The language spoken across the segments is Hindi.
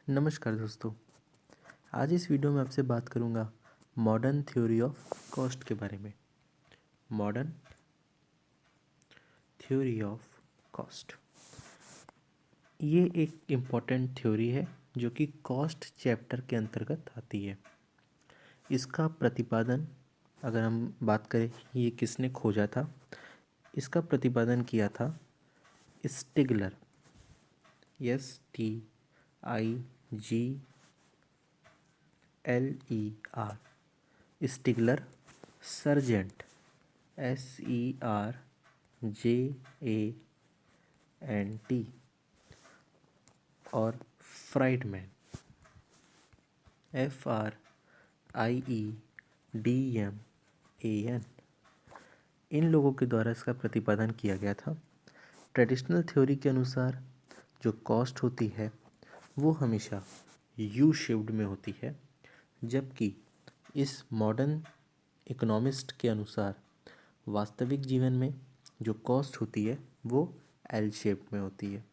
नमस्कार दोस्तों। आज इस वीडियो में आपसे बात करूंगा मॉडर्न थ्योरी ऑफ कॉस्ट के बारे में। मॉडर्न थ्योरी ऑफ कॉस्ट ये एक इम्पॉर्टेंट थ्योरी है जो कि कॉस्ट चैप्टर के अंतर्गत आती है। इसका प्रतिपादन अगर हम बात करें ये किसने खोजा था, इसका प्रतिपादन किया था स्टिगलर, STIGLER, स्टिगलर, सर्जेंट, SERJANT और फ्राइडमैन, FRIEDMAN। इन लोगों के द्वारा इसका प्रतिपादन किया गया था। ट्रेडिशनल थ्योरी के अनुसार जो कॉस्ट होती है वो हमेशा यू शेप्ड में होती है, जबकि इस मॉडर्न इकोनॉमिस्ट के अनुसार वास्तविक जीवन में जो कॉस्ट होती है वो एल शेप में होती है।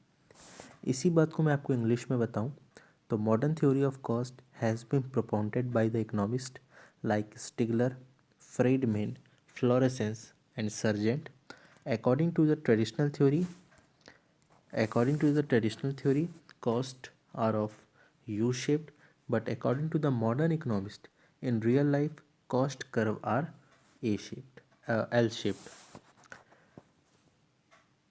इसी बात को मैं आपको इंग्लिश में बताऊं तो modern theory of cost has been propounded by the economist like Stigler, Friedman, Florence and Sargent. according to the traditional theory costs are of u shaped, but according to the modern economist in real life cost curve are a shaped, l shaped।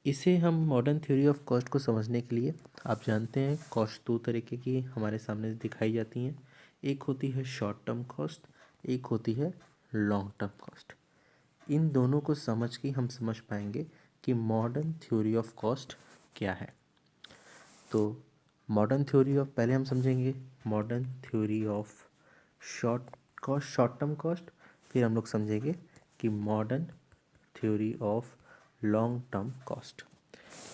इसे हम मॉडर्न थ्योरी ऑफ कॉस्ट को समझने के लिए, आप जानते हैं कॉस्ट दो तरीके की हमारे सामने दिखाई जाती हैं। एक होती है शॉर्ट टर्म कॉस्ट, एक होती है लॉन्ग टर्म कॉस्ट। इन दोनों को समझ के हम समझ पाएंगे कि मॉडर्न थ्योरी ऑफ कॉस्ट क्या है। तो मॉडर्न थ्योरी ऑफ, पहले हम समझेंगे modern theory of short cost, short term cost, फिर हम लोग समझेंगे कि modern theory of long term cost.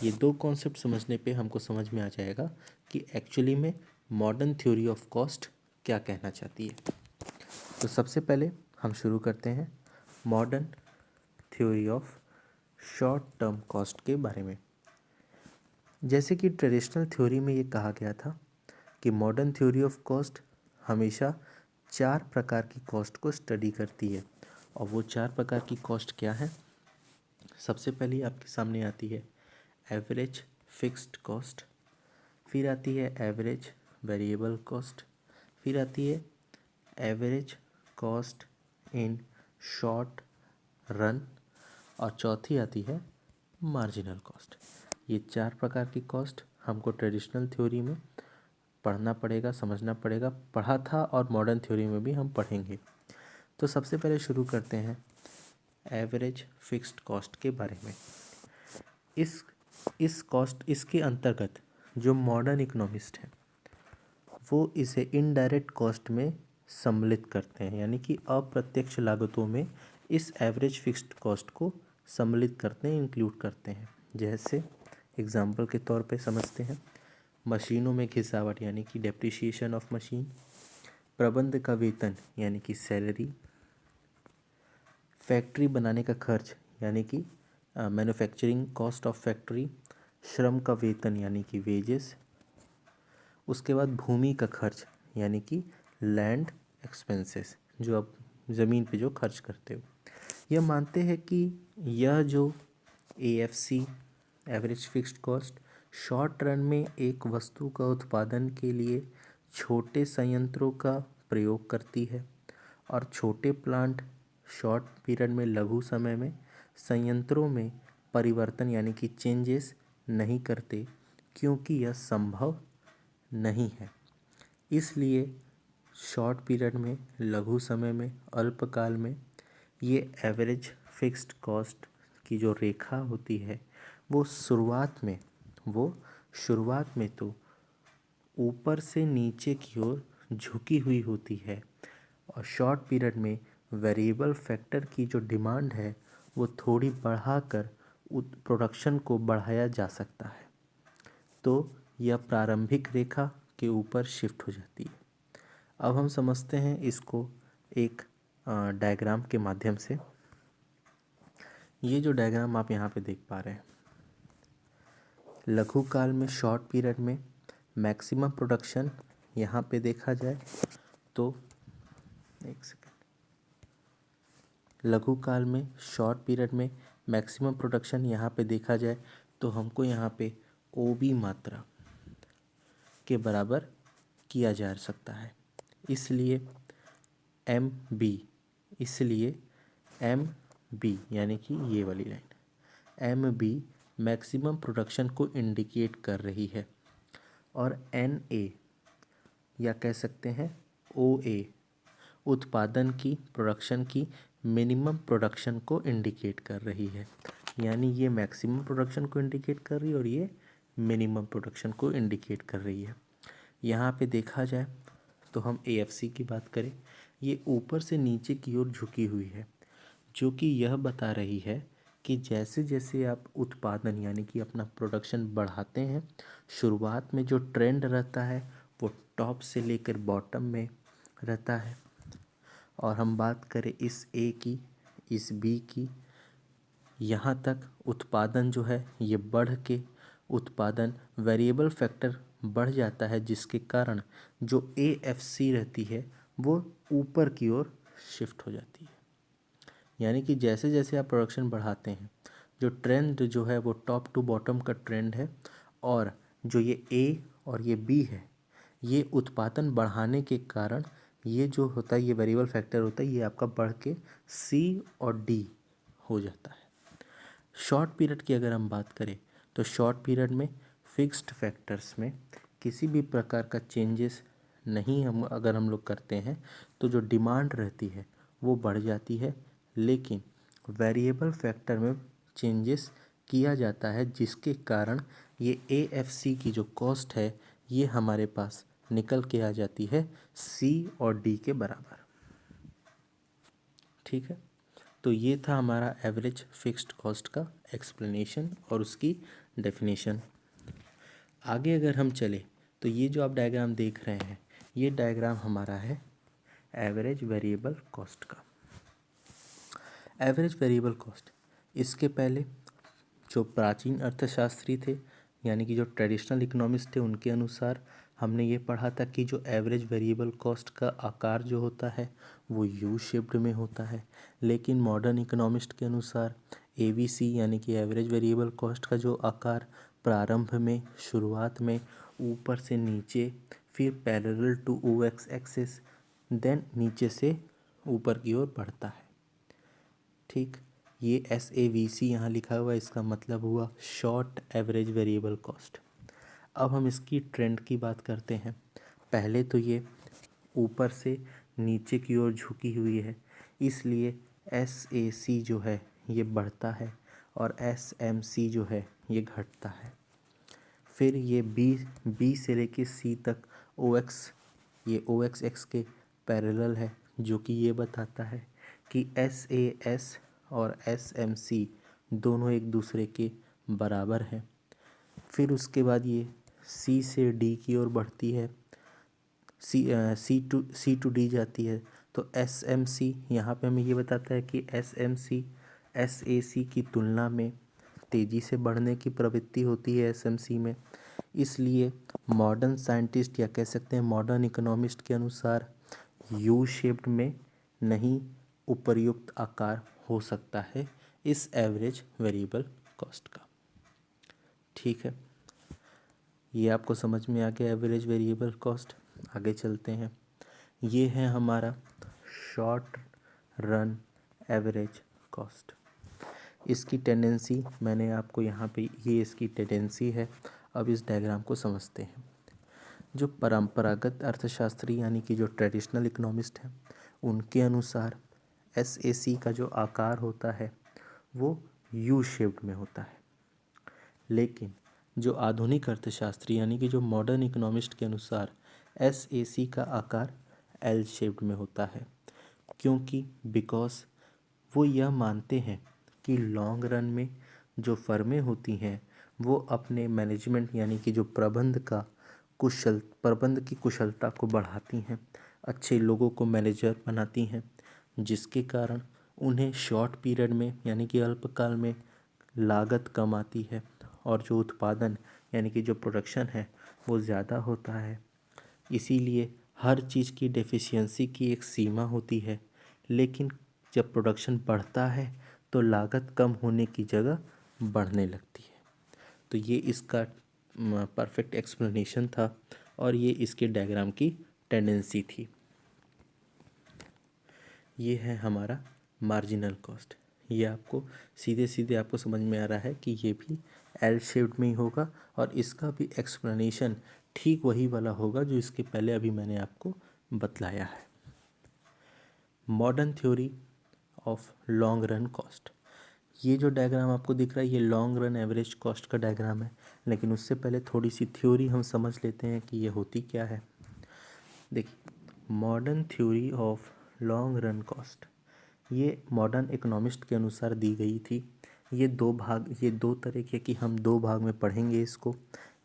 ये दो कॉन्सेप्ट समझने पे हमको समझ में आ जाएगा कि एक्चुअली में मॉडर्न थ्योरी ऑफ कॉस्ट क्या कहना चाहती है। तो सबसे पहले हम शुरू करते हैं modern theory of short term cost के बारे में। जैसे कि ट्रेडिशनल थ्योरी में ये कहा गया था कि मॉडर्न थ्योरी ऑफ कॉस्ट हमेशा 4 प्रकार की कॉस्ट को स्टडी करती है। और वो 4 प्रकार की कॉस्ट क्या है? सबसे पहले आपके सामने आती है एवरेज फिक्स्ड कॉस्ट, फिर आती है एवरेज वेरिएबल कॉस्ट, फिर आती है average cost in short run, और चौथी आती है मार्जिनल कॉस्ट। ये 4 प्रकार की कॉस्ट हमको ट्रेडिशनल थ्योरी में पढ़ना पड़ेगा, समझना पड़ेगा, पढ़ा था और मॉडर्न थ्योरी में भी हम पढ़ेंगे। तो सबसे पहले शुरू करते हैं एवरेज फिक्स्ड कॉस्ट के बारे में। इस कॉस्ट, इसके अंतर्गत जो मॉडर्न इकोनॉमिस्ट हैं वो इसे इनडायरेक्ट कॉस्ट में सम्मिलित करते हैं, यानी कि अप्रत्यक्ष लागतों में इस एवरेज फिक्स्ड कॉस्ट को सम्मिलित करते हैं, इंक्लूड करते हैं। जैसे एग्जाम्पल के तौर पे समझते हैं मशीनों में घिसावट यानी कि डेप्रिसिएशन ऑफ मशीन, प्रबंध का वेतन यानी कि सैलरी, फैक्ट्री बनाने का खर्च यानी कि मैन्युफैक्चरिंग कॉस्ट ऑफ फैक्ट्री, श्रम का वेतन यानी कि वेजेस, उसके बाद भूमि का खर्च यानी कि लैंड एक्सपेंसेस, जो आप ज़मीन पे जो खर्च करते हो। यह मानते हैं कि यह जो AFC average fixed cost short run में एक वस्तु का उत्पादन के लिए छोटे संयंत्रों का प्रयोग करती है, और छोटे प्लांट शॉर्ट पीरियड में, लघु समय में संयंत्रों में परिवर्तन यानी कि चेंजेस नहीं करते, क्योंकि यह संभव नहीं है। इसलिए शॉर्ट पीरियड में, लघु समय में, अल्पकाल में ये एवरेज फिक्स्ड कॉस्ट की जो रेखा होती है वो शुरुआत में तो ऊपर से नीचे की ओर झुकी हुई होती है, और शॉर्ट पीरियड में वेरिएबल फैक्टर की जो डिमांड है वो थोड़ी बढ़ाकर प्रोडक्शन को बढ़ाया जा सकता है, तो यह प्रारंभिक रेखा के ऊपर शिफ्ट हो जाती है। अब हम समझते हैं इसको एक डायग्राम के माध्यम से। ये जो डायग्राम आप यहाँ पे देख पा रहे हैं, लघु काल में, शॉर्ट पीरियड में मैक्सिमम प्रोडक्शन यहाँ पे देखा जाए तो एक सेकेंड, लघु काल में शॉर्ट पीरियड में मैक्सिमम प्रोडक्शन यहाँ पे देखा जाए तो हमको यहाँ पे OB मात्रा के बराबर किया जा सकता है, इसलिए MB, इसलिए MB यानी कि ये वाली लाइन MB मैक्सिमम प्रोडक्शन को इंडिकेट कर रही है और NA या कह सकते हैं OA उत्पादन की प्रोडक्शन की मिनिमम प्रोडक्शन को इंडिकेट कर रही है। यानी ये मैक्सिमम प्रोडक्शन को इंडिकेट कर रही है और ये मिनिमम प्रोडक्शन को इंडिकेट कर रही है। यहाँ पे देखा जाए तो हम AFC की बात करें, ये ऊपर से नीचे की ओर झुकी हुई है, जो कि यह बता रही है कि जैसे जैसे आप उत्पादन यानी कि अपना प्रोडक्शन बढ़ाते हैं, शुरुआत में जो ट्रेंड रहता है वो टॉप से लेकर बॉटम में रहता है। और हम बात करें इस A की, इस B की, यहाँ तक उत्पादन जो है ये बढ़ के उत्पादन वेरिएबल फैक्टर बढ़ जाता है, जिसके कारण जो AFC रहती है वो ऊपर की ओर शिफ्ट हो जाती है। यानी कि जैसे जैसे आप प्रोडक्शन बढ़ाते हैं, जो ट्रेंड जो है वो टॉप टू बॉटम का ट्रेंड है, और जो ये A और ये B है ये उत्पादन बढ़ाने के कारण ये जो होता है, ये वेरिएबल फैक्टर होता है, ये आपका बढ़ के C और D हो जाता है। शॉर्ट पीरियड की अगर हम बात करें तो शॉर्ट पीरियड में फिक्स्ड फैक्टर्स में किसी भी प्रकार का चेंजेस नहीं अगर हम लोग करते हैं तो जो डिमांड रहती है वो बढ़ जाती है, लेकिन वेरिएबल फैक्टर में चेंजेस किया जाता है, जिसके कारण ये AFC की जो कॉस्ट है ये हमारे पास निकल के आ जाती है C और D के बराबर। ठीक है, तो ये था हमारा एवरेज फिक्स्ड कॉस्ट का एक्सप्लेनेशन और उसकी डेफिनेशन। आगे अगर हम चले तो ये जो आप डायग्राम देख रहे हैं ये डायग्राम हमारा है एवरेज वेरिएबल कॉस्ट का। एवरेज वेरिएबल कॉस्ट, इसके पहले जो प्राचीन अर्थशास्त्री थे यानी कि जो ट्रेडिशनल इकोनॉमिस्ट थे उनके अनुसार हमने ये पढ़ा था कि जो एवरेज वेरिएबल कॉस्ट का आकार जो होता है वो यू शेप्ड में होता है, लेकिन मॉडर्न इकोनॉमिस्ट के अनुसार ABC यानी कि एवरेज वेरिएबल कॉस्ट का जो आकार प्रारंभ में शुरुआत में ऊपर से नीचे, फिर parallel to OX axis, then नीचे से ऊपर की ओर बढ़ता है। ठीक, ये SAVC यहाँ लिखा हुआ है, इसका मतलब हुआ शॉर्ट एवरेज वेरिएबल कॉस्ट। अब हम इसकी ट्रेंड की बात करते हैं। पहले तो ये ऊपर से नीचे की ओर झुकी हुई है, इसलिए SAC जो है ये बढ़ता है और SMC जो है ये घटता है। फिर ये B से लेके C तक OX, ये OXX के पैरेलल है, जो कि ये बताता है कि SAS और SMC दोनों एक दूसरे के बराबर हैं। फिर उसके बाद ये C से D की ओर बढ़ती है, C टू D जाती है, तो SMC यहाँ पे हमें ये बताता है कि SMC SAC की तुलना में तेज़ी से बढ़ने की प्रवृत्ति होती है SMC में। इसलिए मॉडर्न साइंटिस्ट या कह सकते हैं मॉडर्न इकोनॉमिस्ट के अनुसार यू शेप्ड में नहीं उपर्युक्त आकार हो सकता है इस एवरेज वेरिएबल कॉस्ट का। ठीक है, ये आपको समझ में आ गया एवरेज वेरिएबल कॉस्ट। आगे चलते हैं, ये है हमारा शॉर्ट रन एवरेज कॉस्ट। इसकी टेंडेंसी मैंने आपको यहाँ पे, ये इसकी टेंडेंसी है। अब इस डायग्राम को समझते हैं। जो परंपरागत अर्थशास्त्री यानी कि जो ट्रेडिशनल इकोनॉमिस्ट हैं उनके अनुसार SAC का जो आकार होता है वो यू शेप्ड में होता है, लेकिन जो आधुनिक अर्थशास्त्री यानी कि जो मॉडर्न इकोनॉमिस्ट के अनुसार SAC का आकार एल शेप्ड में होता है, क्योंकि बिकॉज वो यह मानते हैं कि लॉन्ग रन में जो फर्में होती हैं वो अपने मैनेजमेंट यानी कि जो प्रबंध की कुशलता को बढ़ाती हैं, अच्छे लोगों को मैनेजर बनाती हैं, जिसके कारण उन्हें शॉर्ट पीरियड में यानी कि अल्पकाल में लागत कम आती है और जो उत्पादन यानी कि जो प्रोडक्शन है वो ज़्यादा होता है। इसीलिए हर चीज़ की डेफिशिएंसी की एक सीमा होती है, लेकिन जब प्रोडक्शन बढ़ता है तो लागत कम होने की जगह बढ़ने लगती है। तो ये इसका परफेक्ट एक्सप्लेनेशन था और ये इसके डायग्राम की टेंडेंसी थी। ये है हमारा मार्जिनल कॉस्ट। ये आपको सीधे सीधे आपको समझ में आ रहा है कि ये भी एल शेप्ड में ही होगा और इसका भी एक्सप्लेनेशन ठीक वही वाला होगा जो इसके पहले अभी मैंने आपको बतलाया है। Modern theory of long run cost. ये जो डायग्राम आपको दिख रहा है ये लॉन्ग रन एवरेज कॉस्ट का डायग्राम है, लेकिन उससे पहले थोड़ी सी थ्योरी हम समझ लेते हैं कि ये होती क्या है। देखिए, modern theory of long run cost ये मॉडर्न इकोनॉमिस्ट के अनुसार दी गई थी। ये दो तरीके की हम दो भाग में पढ़ेंगे इसको।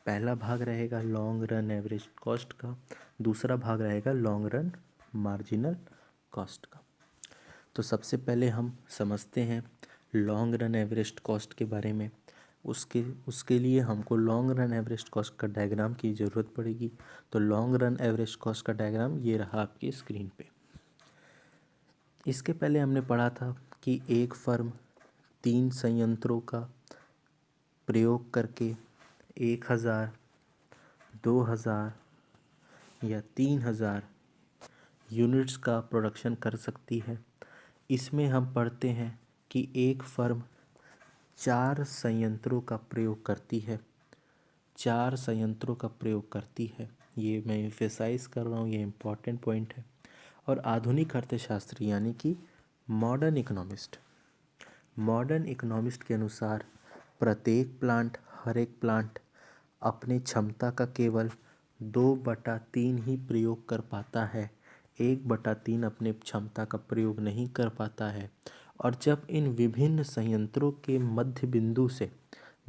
पहला भाग रहेगा लॉन्ग रन एवरेज कॉस्ट का, दूसरा भाग रहेगा लॉन्ग रन मार्जिनल कॉस्ट का। तो सबसे पहले हम समझते हैं लॉन्ग रन एवरेज कॉस्ट के बारे में। उसके लिए हमको लॉन्ग रन एवरेज कॉस्ट का डायग्राम की ज़रूरत पड़ेगी। तो लॉन्ग रन एवरेज कॉस्ट का डायग्राम ये रहा आपकी स्क्रीन पे। इसके पहले हमने पढ़ा था कि एक फर्म 3 संयंत्रों का प्रयोग करके 1000, 2000 या 3000 यूनिट्स का प्रोडक्शन कर सकती है। इसमें हम पढ़ते हैं कि एक फर्म 4 संयंत्रों का प्रयोग करती है। 4 संयंत्रों का प्रयोग करती है, ये मैं एम्फेसाइज कर रहा हूँ, ये इम्पॉर्टेंट पॉइंट है। और आधुनिक अर्थशास्त्री यानी कि मॉडर्न इकोनॉमिस्ट के अनुसार हर एक प्लांट अपने क्षमता का केवल 2/3 ही प्रयोग कर पाता है, 1/3 अपने क्षमता का प्रयोग नहीं कर पाता है। और जब इन विभिन्न संयंत्रों के मध्य बिंदु से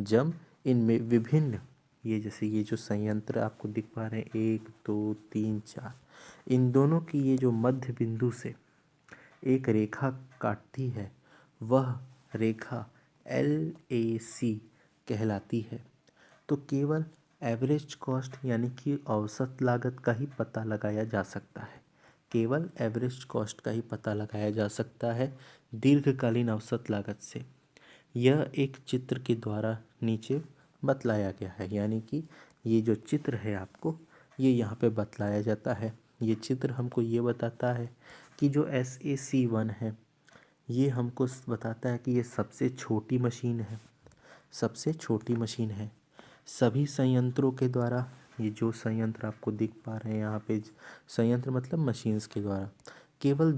जब इनमें विभिन्न ये जो संयंत्र आपको दिख पा रहे हैं 1, 2, 3, 4, इन दोनों की ये जो मध्य बिंदु से एक रेखा काटती है, वह रेखा LAC कहलाती है। तो केवल एवरेज कॉस्ट यानी कि औसत लागत का ही पता लगाया जा सकता है। केवल एवरेज कॉस्ट का ही पता लगाया जा सकता है दीर्घकालीन औसत लागत से। यह एक चित्र के द्वारा नीचे बतलाया गया है, यानी कि ये जो चित्र है आपको ये यहाँ पे बतलाया जाता है। ये चित्र हमको ये बताता है कि जो SAC1 है ये हमको बताता है कि ये सबसे छोटी मशीन है। सभी संयंत्रों के द्वारा, ये जो संयंत्र आपको दिख पा रहे हैं यहाँ पे, संयंत्र मतलब मशीन्स के द्वारा केवल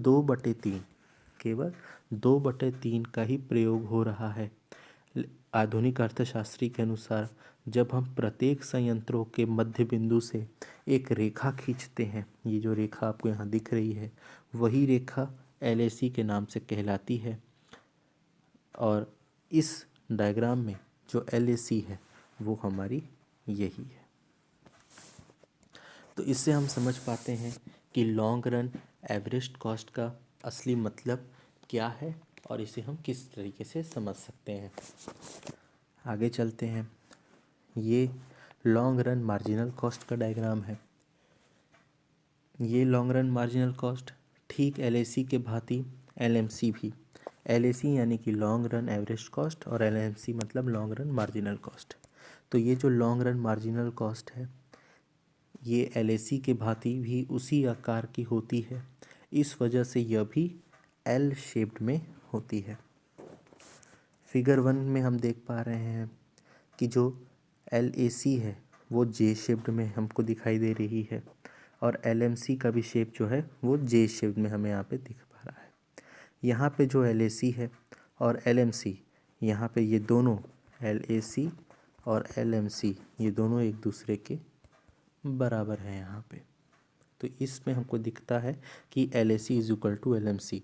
2/3 का ही प्रयोग हो रहा है। आधुनिक अर्थशास्त्री के अनुसार जब हम प्रत्येक संयंत्रों के मध्य बिंदु से एक रेखा खींचते हैं, ये जो रेखा आपको यहाँ दिख रही है वही रेखा LAC के नाम से कहलाती है। और इस डायग्राम में जो LAC है वो हमारी यही है। तो इससे हम समझ पाते हैं कि लॉन्ग रन एवरेज कॉस्ट का असली मतलब क्या है और इसे हम किस तरीके से समझ सकते हैं। आगे चलते हैं। ये लॉन्ग रन मार्जिनल कॉस्ट का डायग्राम है। ये लॉन्ग रन मार्जिनल कॉस्ट ठीक LAC के भांति LMC भी, LAC यानी कि लॉन्ग रन एवरेज कॉस्ट और LMC मतलब लॉन्ग रन मार्जिनल कॉस्ट। तो ये जो लॉन्ग रन मार्जिनल कॉस्ट है ये LAC के भांति भी उसी आकार की होती है, इस वजह से यह भी L शेप्ड में होती है। फिगर 1 में हम देख पा रहे हैं कि जो LAC है वो J शेप्ड में हमको दिखाई दे रही है और LMC का भी शेप जो है वो J शेप्ड में हमें यहाँ पे दिख पा रहा है। यहाँ पे जो LAC है और LMC, यहाँ पे ये दोनों LAC और LMC ये दोनों एक दूसरे के बराबर है यहाँ पे। तो इसमें हमको दिखता है कि LAC is equal to LMC।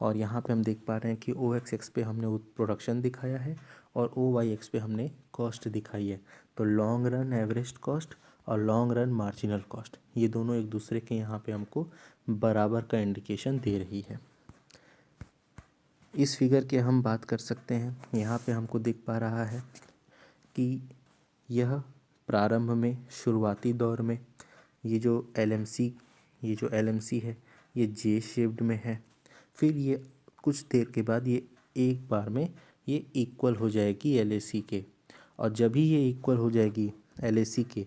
और यहाँ पे हम देख पा रहे हैं कि OX पे हमने प्रोडक्शन दिखाया है और OYX पे हमने कॉस्ट दिखाई है। तो लॉन्ग रन एवरेज कॉस्ट और लॉन्ग रन मार्जिनल कॉस्ट ये दोनों एक दूसरे के यहाँ पे हमको बराबर का इंडिकेशन दे रही है। इस फिगर के हम बात कर सकते हैं। यहाँ पे हमको दिख पा रहा है कि यह प्रारंभ में शुरुआती दौर में ये जो LMC है ये जे शेप्ड में है। फिर ये कुछ देर के बाद ये एक बार में ये इक्वल हो जाएगी LAC के, और जब ही ये इक्वल हो जाएगी LAC के,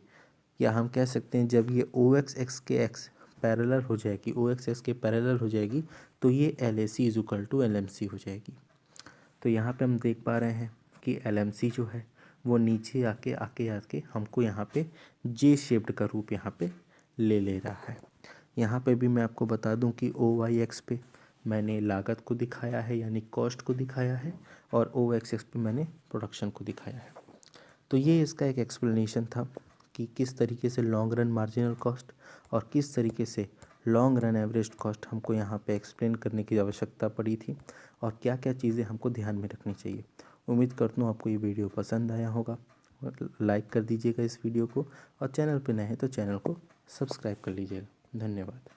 या हम कह सकते हैं जब ये OXX के X पैरेलल हो जाएगी, OXX के पैरेलल हो जाएगी, तो ये LAC is equal to LMC हो जाएगी। तो यहाँ पे हम देख पा रहे हैं कि LMC जो है वो नीचे आके आके आके हमको यहाँ पे जे शेप्ड का रूप यहाँ पे ले रहा है। यहाँ पे भी मैं आपको बता दूं कि OYX पे मैंने लागत को दिखाया है यानी कॉस्ट को दिखाया है, और OXX पे मैंने प्रोडक्शन को दिखाया है। तो ये इसका एक एक्सप्लेनेशन था कि किस तरीके से लॉन्ग रन मार्जिनल कॉस्ट और किस तरीके से लॉन्ग रन एवरेज कॉस्ट हमको यहाँ पे एक्सप्लेन करने की आवश्यकता पड़ी थी, और क्या क्या चीज़ें हमको ध्यान में रखनी चाहिए। उम्मीद करता हूँ आपको ये वीडियो पसंद आया होगा। लाइक कर दीजिएगा इस वीडियो को, और चैनल पे नए हैं तो चैनल को सब्सक्राइब कर लीजिएगा। धन्यवाद।